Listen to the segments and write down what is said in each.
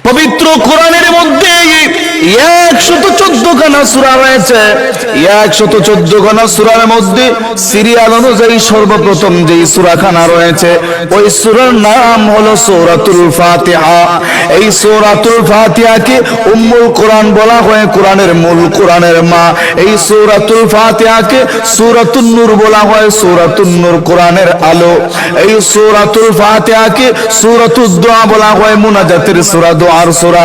পবিত্র কোরআনের মধ্যে 114 খানা সূরা রয়েছে। 114 খানা সূরার মধ্যে সিরিয়াল অনুযায়ী সর্বপ্রথম যেই সূরাখানা রয়েছে ওই সূরার নাম হলো সূরাতুল ফাতিহা। এই সূরাতুল ফাতিহাকে উম্মুল কোরআন বলা হয়, কোরআনের মূল, কোরআনের মা। এই সূরাতুল ফাতিহাকে সূরাতুন নূর বলা হয়, সূরাতুন নূর কোরআনের আলো। এই সূরাতুল ফাতিহাকে সূরাতুদ দোয়া বলা হয়, মুনাজাতের সূরা, দোয়ার সূরা।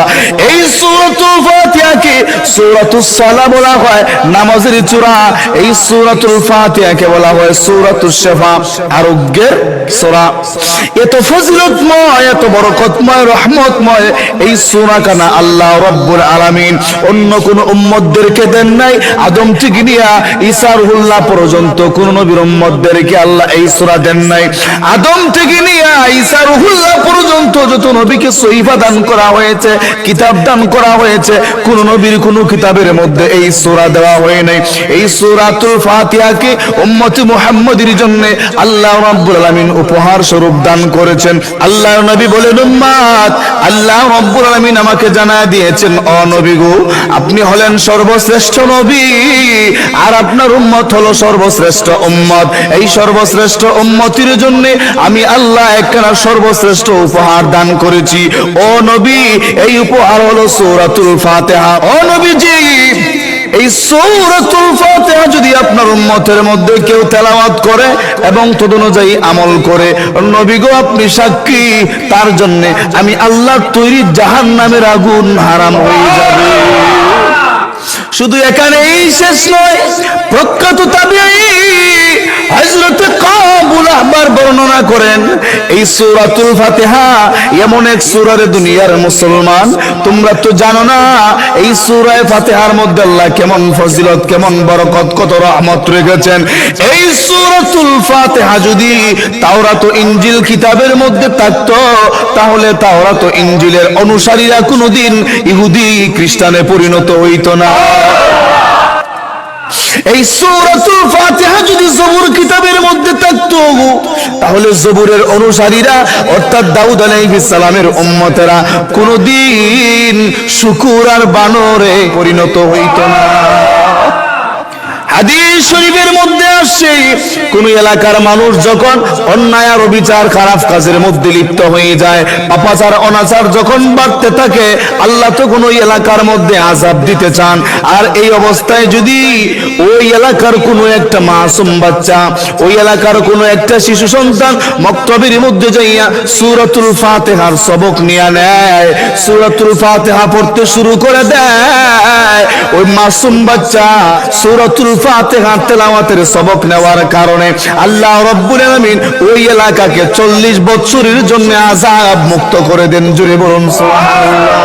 এই সূরাতুল ফাতিহাকে সূরাতুস সালাহ বলা হয়, নামাজের সূরা। এই সূরাতুল ফাতিহাকে বলা হয় সূরাতুশ শিফা, আরোগ্যের সূরা। এত ফজিলতময়, এত বরকতময়, রহমতময় এই সূরাখানা আল্লাহ রাব্বুল আলামিন অন্য কোন উম্মতদেরকে দেন নাই। আদম থেকে নিয়ে ঈসা রুহুল্লাহ পর্যন্ত কোন নবীর উম্মতদেরকে আল্লাহ এই সূরা দেন নাই। আদম থেকে নিয়ে ঈসা রুহুল্লাহ পর্যন্ত যত নবীকে সহিফা দান করা হয়েছে, কিতাব দান করা হয়েছে, কোন নবীর কোন কিতাবের মধ্যে এই সূরা দেওয়া হয় নাই। এই সূরাতুল ফাতিহাকে উম্মতে মুহাম্মাদের জন্য আল্লাহ রাব্বুল আলামিন উপহার স্বরূপ দান করেছেন। আল্লাহর নবী বলেন, উম্মত, আল্লাহ রাব্বুল আলামিন আমাকে জানায় দিয়েছেন, ও নবী গো, আপনি হলেন সর্বশ্রেষ্ঠ নবী আর আপনার উম্মত হলো সর্বশ্রেষ্ঠ উম্মত। এই সর্বশ্রেষ্ঠ উম্মতের জন্য আমি আল্লাহ একখানা সর্বশ্রেষ্ঠ উপহার দান করেছি। ও নবী, এই উপহার হলো সূরাতুল ফাতিহা। ও নবীজি, এই সূরাতুল ফাতিহা যদি আপনার উম্মতের মধ্যে কেউ তেলাওয়াত করে এবং তদনুযায়ী আমল করে, নবী গো আপনি সাক্ষী, তার জন্য আমি আল্লাহর তৈরি জাহান্নামের আগুন হারাম হয়ে যাবে। শুধু এখানেই শেষ নয়, প্রখ্যাত তাবেঈ হযরত কাবুল আহবার বর্ণনা করেন, এই সূরাতুল ফাতিহা এমন এক সূরা রে দুনিয়ার মুসলমান, তোমরা তো জানো না এই সূরা ফাতিহার মধ্যে আল্লাহ কেমন ফজিলত, কেমন বরকত, কত রহমত রেখেছেন। এই সূরাতুল ফাতিহা যদি তাওরাত ও ইনজিল কিতাবের মধ্যে থাকতো, তাহলে তাওরাত ও ইনজিলের অনুসারীরা কোনোদিন ইহুদি খ্রিস্টানে পরিণত হইতো না। এই সূরাতুল ফাতিহা যদি জবুর কিতাবের মধ্যে থাকতো, তাহলে জবুরের অনুসারীরা অর্থাৎ দাউদ আলাইহিস সালামের উম্মতেরা কোনদিন শুকুর আর বানরে পরিণত হইতো না। হাদিস শরীফের মধ্যে আসছে, কোন এলাকার মানুষ যখন অন্যায় আর অবিচার, খারাপ কাজের মধ্যে লিপ্ত হয়ে যায়, পাপাচার অনাচার যখন বাড়তে থাকে, আল্লাহ তখন ওই এলাকার মধ্যে আযাব দিতে চান। আর এই অবস্থায় যদি ওই এলাকার কোনো একটা মাসুম বাচ্চা, ওই এলাকার কোনো একটা শিশু সন্তান মক্তবের মধ্যে যাইয়া সূরাতুল ফাতিহার সবক নিয়ে নেয়, সূরাতুল ফাতিহা পড়তে শুরু করে দেয়, ওই মাসুম বাচ্চা সূরাতুল ফাতিহা তেলাওয়াতের সবক নেওয়ার কারণে আল্লাহ রাব্বুল আলামিন ওই এলাকাকে 40 বছরের জন্য আযাব মুক্ত করে দেন। জোরে বলুন সুবহানাল্লাহ।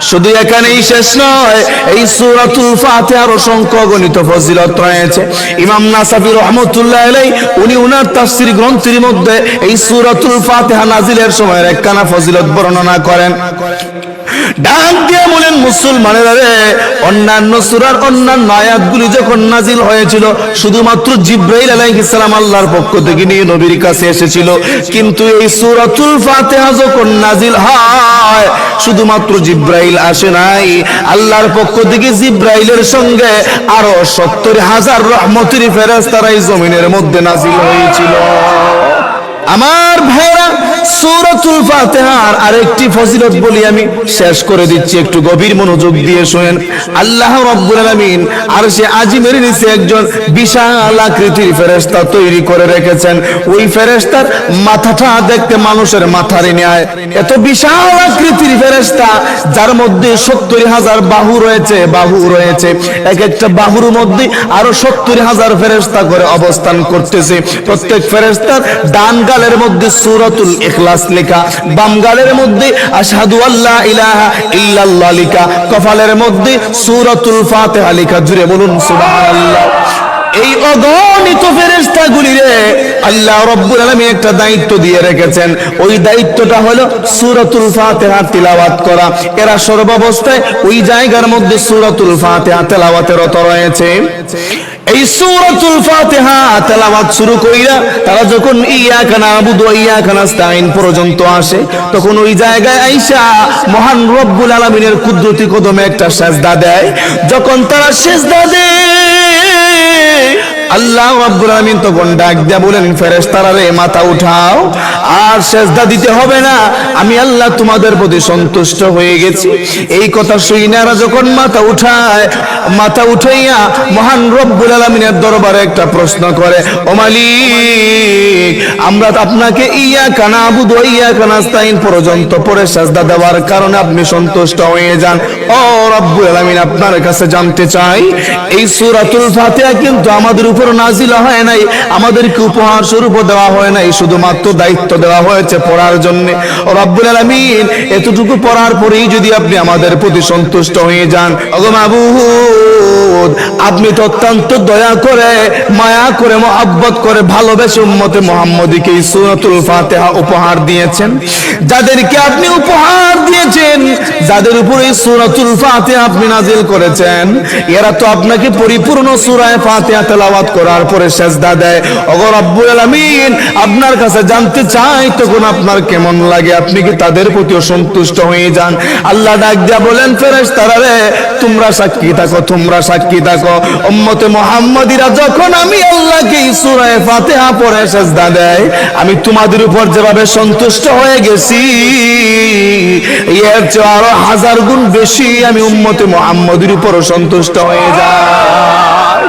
শুধু এখানেই শেষ নয়, এই সূরাতুল ফাতিহার অসংখ্য গণিত ফজিলত রয়েছে। ইমাম নাসাফি রাহমাতুল্লাহ আলাইহি উনি ওনার তাফসীর গ্রন্থের মধ্যে এই সূরাতুল ফাতিহা নাজিলের সময়ের একখানা ফজিলত বর্ণনা করেন। ডাক দিয়ে বলেন, মুসলমানেরা রে, অন্যান্য সূরার অন্যান্য আয়াতগুলি যখন নাজিল হয়েছিল, শুধুমাত্র জিবরাইল আলাইহিস সালাম আল্লাহর পক্ষ থেকে নিয়ে নবীর কাছে এসেছিল, কিন্তু এই সূরাতুল ফাতিহা যখন নাজিল হয়, শুধুমাত্র জিবরাইল আসে নাই, আল্লাহর পক্ষ থেকে জিবরাইলের সঙ্গে আরো 70,000 রহমতের ফেরেশতারা এই জমিনের মধ্যে নাজিল হয়েছিল। আমার ভাইরা, সূরাতুল ফাতিহার আরেকটি ফজিলত বলি, আমি শেষ করে দিচ্ছি, একটু গভীর মনোযোগ দিয়ে শুনেন। আল্লাহ রাব্বুল আলামিন আরশে আজিমের নিচে একজন বিশাল আকৃতির ফেরেশতা তৈরি করে রেখেছেন। ওই ফেরেশতার মাথাটা দেখতে মানুষের মাথার ন্যায়, এত বিশাল আকৃতির ফেরেশতা, যার মধ্যে 70,000 বাহু রয়েছে, বাহু রয়েছে, এক একটা বাহুর মধ্যে আরো 70,000 ফেরেশতা করে অবস্থান করতেছে। প্রত্যেক ফেরেশতার ডান গালের মধ্যে সূরাতুল ইখলাস লেখা, বাম গালের মধ্যে আশহাদু আল্লা ইলাহা ইল্লাল্লাহ লেখা, কপালের মধ্যে সূরাতুল ফাতিহা লেখা। জুড়ে বলুন সুবহানাল্লাহ। এই অগণিত ফেরেশতাগুলিরে আল্লাহ রাব্বুল আলামিন একটা দায়িত্ব দিয়ে রেখেছেন। ওই দায়িত্বটা হলো সূরাতুল ফাতিহা তিলাওয়াত করা। এরা সর্বাবস্থায় ওই জায়গার মধ্যে সূরাতুল ফাতিহা তেলাওয়াতে রত রয়েছে। এই সূরাতুল ফাতিহা তেলাওয়াত শুরু কইরা তারা যখন ইয়াকা নাবুদু ওয়া ইয়াকা নাস্তাইন পর্যন্ত আসে, তখন ওই জায়গায় আইসা মহান রব্বুল আলামিনের কুদরতি কদমে একটা সিজদা দেয়। যখন তারা সিজদা দেয়, আল্লাহ রাব্বুল আলামিন তখন ডাক দিয়া বলেন, ফেরেশতারা রে মাথা উঠাও, আর সিজদা দিতে হবে না, আমি আল্লাহ তোমাদের প্রতি সন্তুষ্ট হয়ে গেছি। এই কথা শুইনারা যখন মাথা উঠাইয়া মহান রব্বুল আলামিনের দরবারে একটা প্রশ্ন করে, ও মালিক, আমরা আপনাকে ইয়াকা নাবুদু ওয়া ইয়াকা নাস্তাইন পর্যন্ত পড়ে সিজদা দেওয়ার কারণে আপনি সন্তুষ্ট হয়ে যান। ও রব্বুল আলামিন, আপনার কাছে জানতে চাই, এই সূরাতুল ফাতিহা কিন্তু আমাদের উপর নাজিল হয় নাই, আমাদেরকে উপহার স্বরূপ দেওয়া হয় নাই, শুধুমাত্র দায়িত্ব দেওয়া হয়েছে পড়ার জন্য। ও রব্বুল আলামিন, এতটুকু পড়ার পরেই যদি আপনি আমাদের প্রতি সন্তুষ্ট হয়ে যান, ওগো মাবুদ, আপনি তো অত্যন্ত দয়া করে, মায়া করে, মহব্বত করে, ভালোবেসে উম্মতে মুহাম্মদীকে এই সূরাতুল ফাতিহা উপহার দিয়েছেন। যাদেরকে আপনি উপহার দিয়েছেন, যাদের উপর এই সূরাতুল ফাতিহা আপনি নাজিল করেছেন, এরা তো আপনাকে পরিপূর্ণ সূরা ফাতিহা তেলাওয়াত করার পরে সিজদা দেয়। ওগো রব্বুল আলামিন, আপনার কাছে জানতে চাই, তখন আপনার কেমন লাগে? আপনি কি তাদের প্রতিও সন্তুষ্ট হয়ে যান? আল্লাহ ডাক দিয়া বলেন, ফেরেশতারা রে, তোমরা সাক্ষী থাকো, তোমরা সাক্ষী থাকো, উম্মতে মুহাম্মাদীরা যখন আমি আল্লাহকে সূরা ফাতিহা পড়ে সিজদা দেয়, আমি তোমাদের উপর যেভাবে সন্তুষ্ট হয়ে গেছি, এর চেয়ে আরো 1000 গুণ বেশি আমি উম্মতে মুহাম্মাদীর উপর সন্তুষ্ট হয়ে যাই।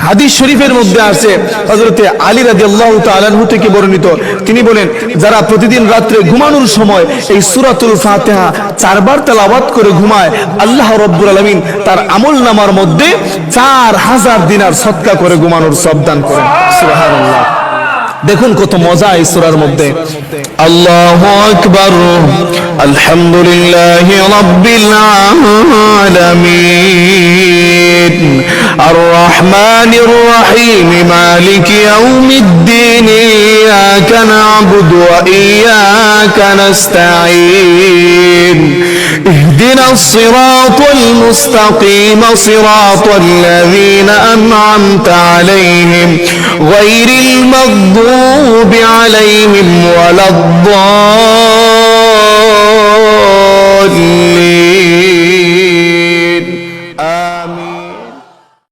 হাদিস শরীফের মধ্যে আছে, হযরতে আলী রাদিয়াল্লাহু তাআলা আনহু থেকে বর্ণিত, তিনি বলেন, যারা প্রতিদিন রাত্রে ঘুমানোর সময় এই সূরাতুল ফাতিহা 4 বার তেলাওয়াত করে ঘুমায়, আল্লাহ রাব্বুল আলামিন তার আমলনামার মধ্যে 4000 দিনার সদকা করে ঘুমানোর সওয়াব দান করেন। সুবহানাল্লাহ। দেখুন কত মজা এই সূরার মধ্যে। আল্লাহু আকবার, আলহামদুলিল্লাহি রাব্বিল আলামিন, আর রহমানির রহিম, মালিকি ইয়াউমিদ্দিন, ইয়াকা না'বুদু ওয়া ইয়াকা নাস্তাঈন, ইহদিনাস সিরাতাল মুস্তাকিম, সিরাতাল লাযীনা আন'আমতা আলাইহিম গায়রিল মাগদুবি আলাইহিম ওয়ালাদ-দাল্লিন।